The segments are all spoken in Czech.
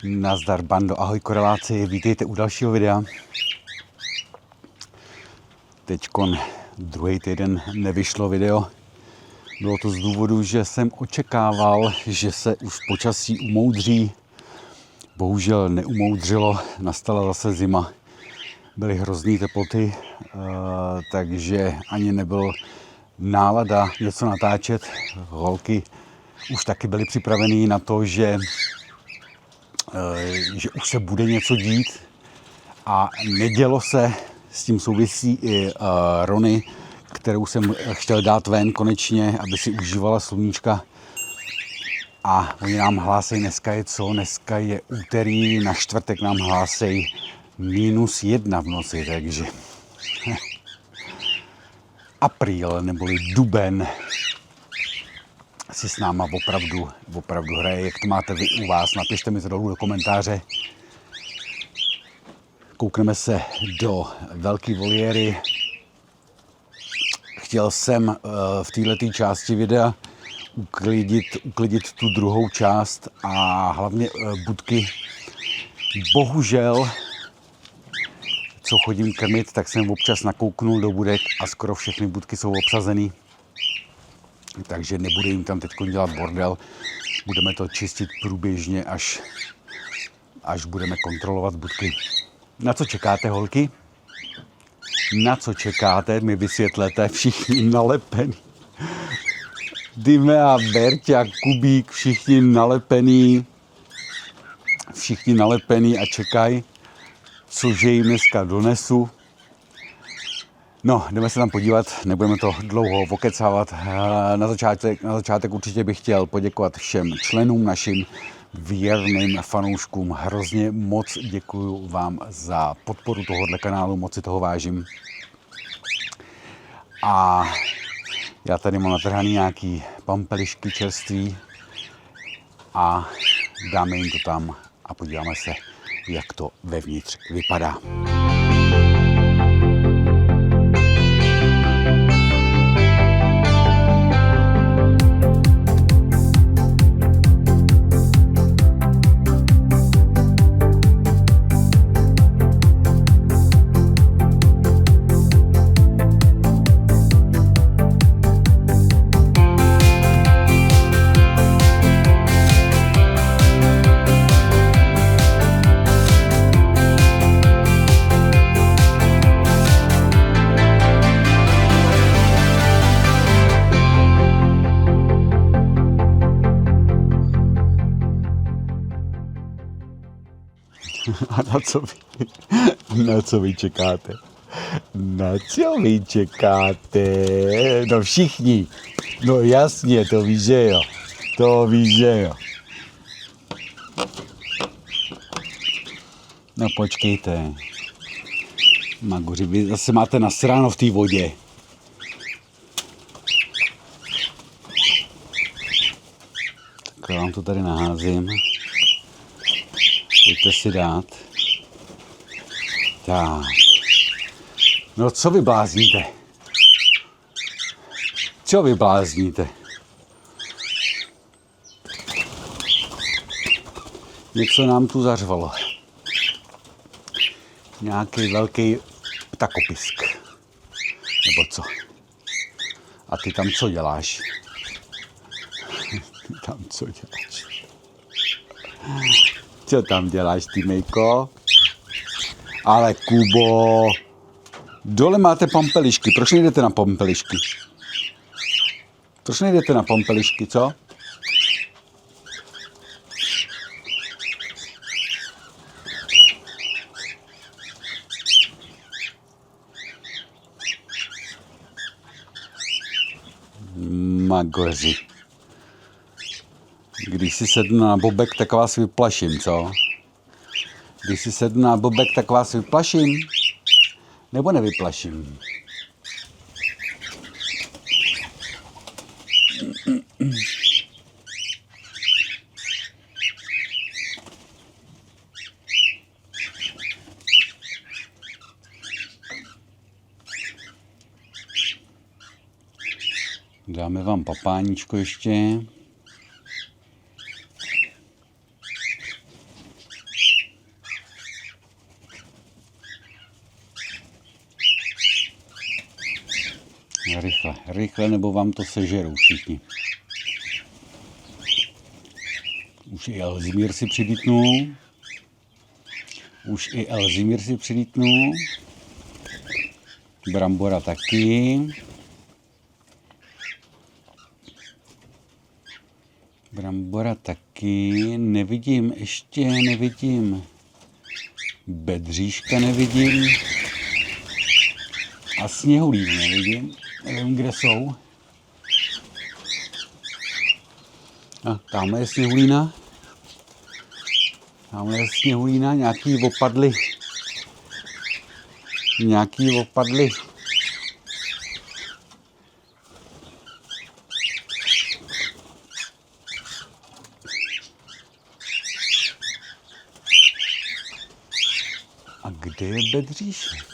Nazdar bando, ahoj koreláci, vítejte u dalšího videa. Teďkon druhý týden nevyšlo video. Bylo to z důvodu, že jsem očekával, že se už počasí umoudří. Bohužel neumoudřilo, nastala zase zima. Byly hrozný teploty, takže ani nebyl nálada něco natáčet. Holky už taky byly připravený na to, že už se bude něco dít a nedělo se. S tím souvisí i Rony, kterou jsem chtěl dát ven konečně, aby si užívala sluníčka. A oni nám hlásejí, dneska je co? Dneska je úterý, na čtvrtek nám hlásejí -1 v noci, takže apríl neboli duben si s náma opravdu hraje. Jak to máte vy u vás? Napište mi to dolů do komentáře. Koukneme se do velké voliéry. Chtěl jsem v této části videa uklidit tu druhou část a hlavně budky. Bohužel, co chodím krmit, tak jsem občas nakouknul do budek a skoro všechny budky jsou obsazený. Takže nebude jim tam teď dělat bordel. Budeme to čistit průběžně, až budeme kontrolovat budky. Na co čekáte, holky? Na co čekáte? Mi vysvětlete, všichni nalepený. Dime a Berťa, Kubík, všichni nalepený a čekají, cože jim dneska donesu. No, jdeme se tam podívat, nebudeme to dlouho okecávat. Na začátek určitě bych chtěl poděkovat všem členům, našim věrným fanouškům. Hrozně moc děkuju vám za podporu tohohle kanálu, moc si toho vážím. A já tady mám natrhaný nějaký pampelišky čerství a dáme jim to tam a podíváme se, jak to vevnitř vypadá. A na co vy čekáte? Na co vy čekáte? No všichni. No jasně, to víš, že jo. To víš, že jo. No počkejte. Magoři, vy zase máte nasráno v té vodě. Tak já vám to tady naházím. Pojďte si dát. Tak. No co vy blázníte? Co vy blázníte? Něco nám tu zařvalo. Nějaký velký ptakopisk. Nebo co? A ty tam co děláš? Ty tam co děláš? Co tam děláš, ty Mejko? Ale Kubo, dole máte pampelišky, proč nejdete na pampelišky? Proč nejdete na pampelišky, co? Magoři. Když si sednu na bobek, tak vás vyplaším, co? Když si sednu na bobek, tak vás vyplaším? Nebo nevyplaším? Dáme vám papáníčko ještě. Rychle, nebo vám to sežerou všichni. Už i Elzimír si přilítnul. Brambora taky. Nevidím. Bedříška nevidím. A sněhulínu nevidím. Nevím, kde jsou. A tamhle je sněhulína. Nějaký opadly. A kde je Bedříšek?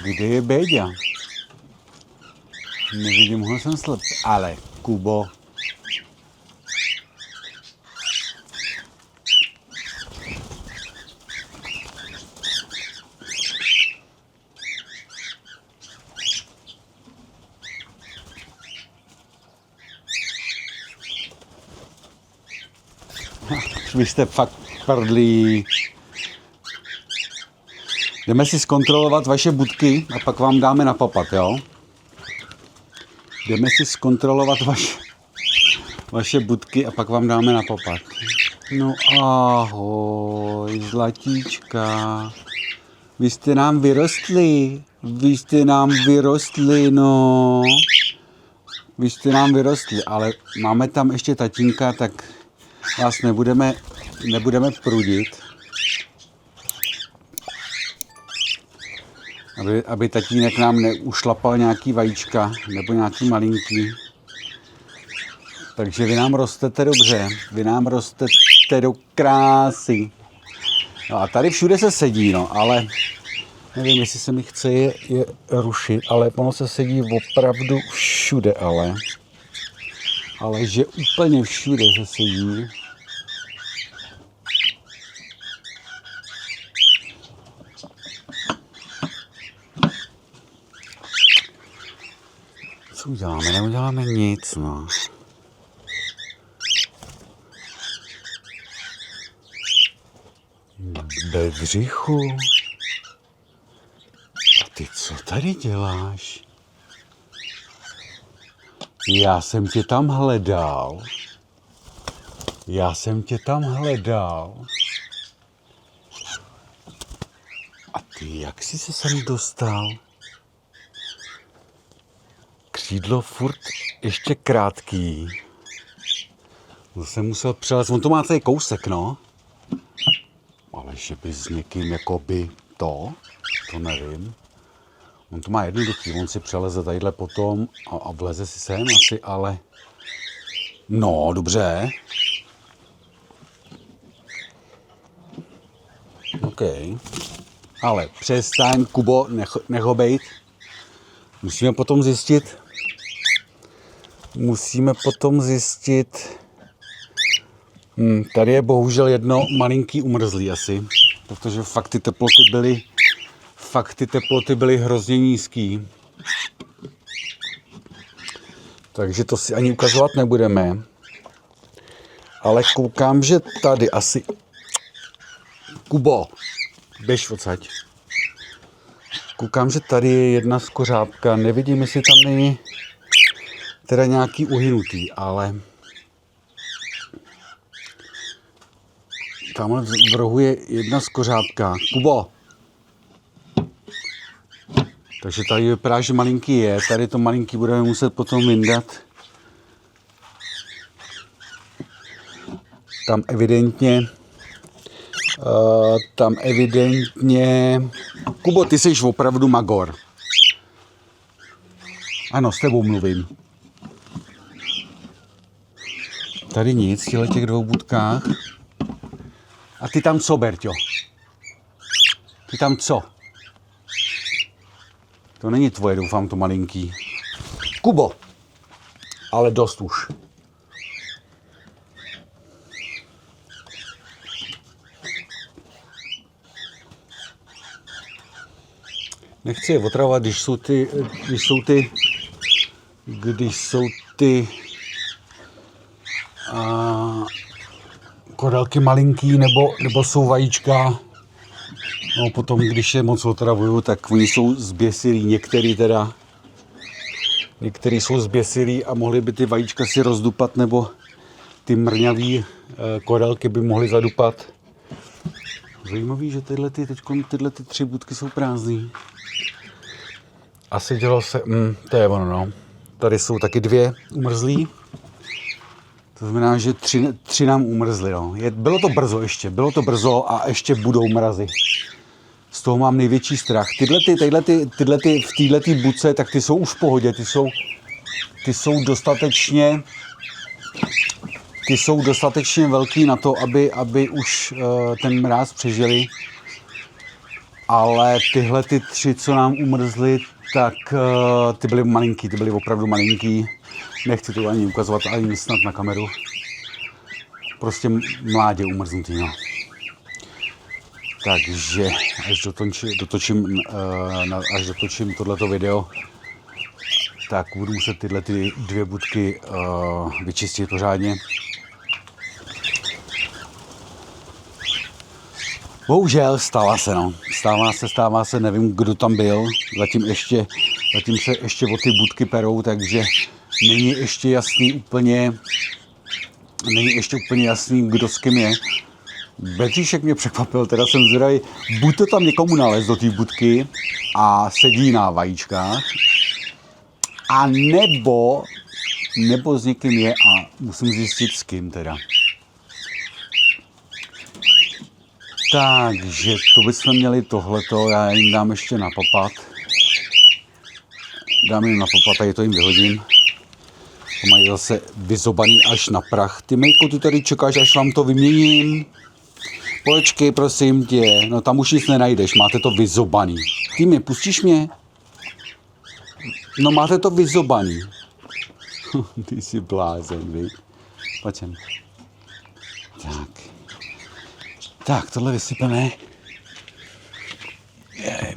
Kde je Béďa? Nevidím ho, jsem slepý. Ale Kubo. Vy jste fakt prdlí. Jdeme si zkontrolovat vaše budky a pak vám dáme napapat, jo? Jdeme si zkontrolovat vaše budky a pak vám dáme napapat. No ahoj, zlatíčka. Vy jste nám vyrostli, no. Vy jste nám vyrostli, ale máme tam ještě tatínka, tak vás nebudeme prudit. Aby tatínek nám neušlapal nějaký vajíčka nebo nějaký malinký. Takže vy nám rostete dobře, vy nám rostete do krásy. No a tady všude se sedí, no, ale nevím, jestli se mi chce je rušit, ale ono se sedí opravdu všude, ale že úplně všude se sedí. Co uděláme? Neuděláme nic, no. Bedřichu? A ty co tady děláš? Já jsem tě tam hledal. A ty jak jsi se sem dostal? Křídlo furt ještě krátký. Zase musel přelez. On to má tady kousek, no. Ale že by s někým jakoby to nevím. On to má jednoduchý, on si přeleze tadyhle potom a vleze si sem asi, ale... No, dobře. OK. Ale přestaň, Kubo, nech ho bejt. Musíme potom zjistit... Tady je bohužel jedno malinký umrzlý asi, protože fakt ty teploty byly hrozně nízký. Takže to si ani ukazovat nebudeme. Ale koukám, že tady asi... Kubo, běž odsaď. Koukám, že tady je jedna skořápka. Nevidím, jestli tam není teda nějaký uhynutý, ale... Tamhle v rohu je jedna skořápka. Kubo! Takže tady vypadá, že malinký je. Tady to malinký budeme muset potom vyndat. Tam evidentně... Kubo, ty jsi opravdu magor. Ano, s tebou mluvím. Tady nic, v těch dvou budkách. A ty tam co, Berťo? Ty tam co? To není tvoje, doufám, to malinký. Kubo! Ale dost už. Nechci je otravovat, když jsou ty koralky malinký nebo jsou vajíčka. No potom, když je moc otravuju, tak oni jsou zběsilí, některý jsou zběsilí a mohli by ty vajíčka si rozdupat, nebo ty mrňavý koralky by mohly zadupat. Zajímavý, že tyhle 3 budky jsou prázdný. Asi dělo se, to je ono, no. Tady jsou taky 2 umrzlý. To znamená, že 3 nám umrzly, no. Bylo to brzo a ještě budou mrazy. Z toho mám největší strach. Tyhle v této budce, tak ty jsou už v pohodě, ty jsou dostatečně velký na to, aby už ten mráz přežili. Ale tyhle 3, co nám umrzly, tak ty byly malinký, ty byly opravdu malinký. Nechci to ani ukazovat, ani snad na kameru. Prostě mládě umrznutý, no. Takže až dotočím tohleto video, tak budu muset tyhle 2 budky vyčistit pořádně. Bohužel stává se, nevím, kdo tam byl, zatím se ještě o ty budky perou, takže není ještě úplně jasný, kdo s kým je. Bedříšek mě překvapil, teda jsem zvědavý, buď to tam někomu nalez do té budky a sedí na vajíčkách, a nebo s někým je a musím zjistit s kým teda. Takže to bychom měli tohleto, já jim dám ještě napapat. Tady to jim vyhodím. To mají zase vyzobaný až na prach. Ty Mejko, ty tady čekáš, až vám to vyměním. Počkej, prosím tě, no tam už nic nenajdeš, máte to vyzobaný. Ty mě, pustíš mě? No máte to vyzobaný. Ty jsi blázen, vy. Pojď sem. Tak, tohle vysypeme.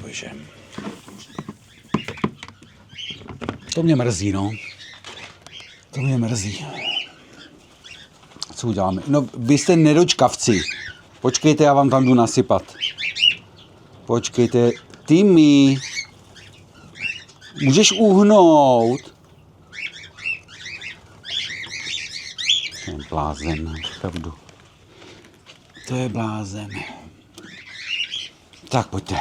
Bože. To mě mrzí, no. Co uděláme? No, vy jste nedočkavci. Počkejte, já vám tam jdu nasypat. Počkejte. Timmy. Můžeš uhnout? To je blázen, pravdu. To je blázen. Tak, pojďte.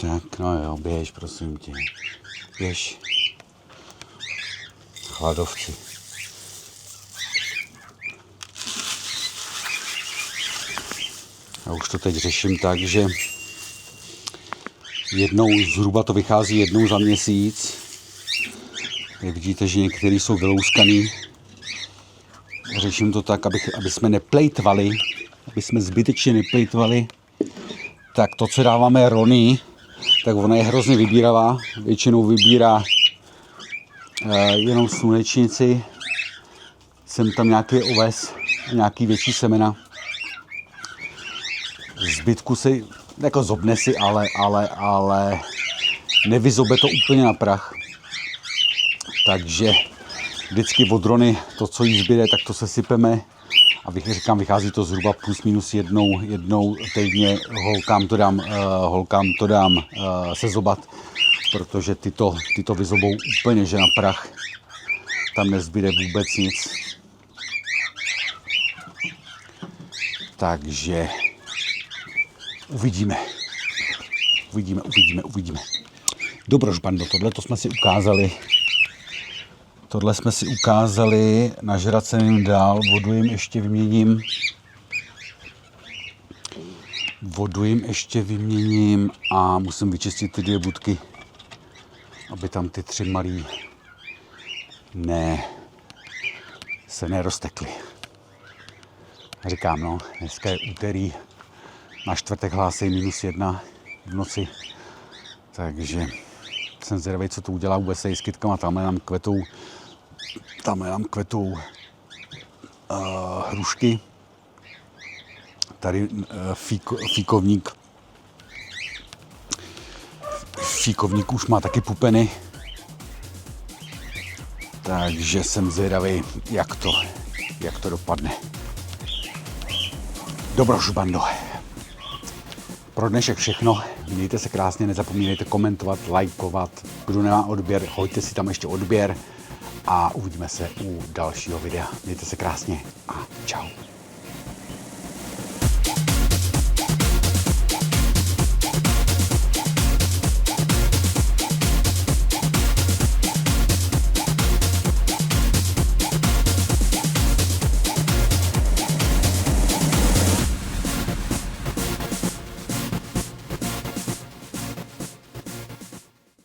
Tak, no jo, běž, prosím tě. Běž. Chladovci. Já už to teď řeším tak, že zhruba to vychází jednou za měsíc. Jak vidíte, že některý jsou vylouskaný. Řeším to tak, aby jsme neplejtvali, aby jsme zbytečně neplejtvali. Tak to, co dáváme Rony, tak ona je hrozně vybíravá. Většinou vybírá jenom slunečnici. Jsem tam nějaký oves, nějaký větší semena. Zbytku si, jako zobne si, ale nevyzobe to úplně na prach. Takže vždycky od Rony, to, co jí zbyde, tak to se sypeme. A říkám, vychází to zhruba plus minus jednou týdně. Holkám to dám sezobat, protože ty to vyzobou úplně, že na prach. Tam nezbyde vůbec nic. Takže uvidíme. Dobrožbando, tohle jsme si ukázali. Nažrat se jim dál, vodu jim ještě vyměním a musím vyčistit ty 2 budky, aby tam ty 3 malí se neroztekly. Říkám, no, dneska je úterý, na čtvrtek hlásí -1 v noci, takže jsem zvědavý, co to udělá vůbec s kytkama. Tamhle nám kvetou hrušky, tady fíkovník už má taky pupeny. Takže jsem zvědavý, jak to dopadne. Dobroš, bando. Pro dnešek všechno. Mějte se krásně, nezapomínejte komentovat, lajkovat. Kdo nemá odběr, hoďte si tam ještě odběr a uvidíme se u dalšího videa. Mějte se krásně a čau.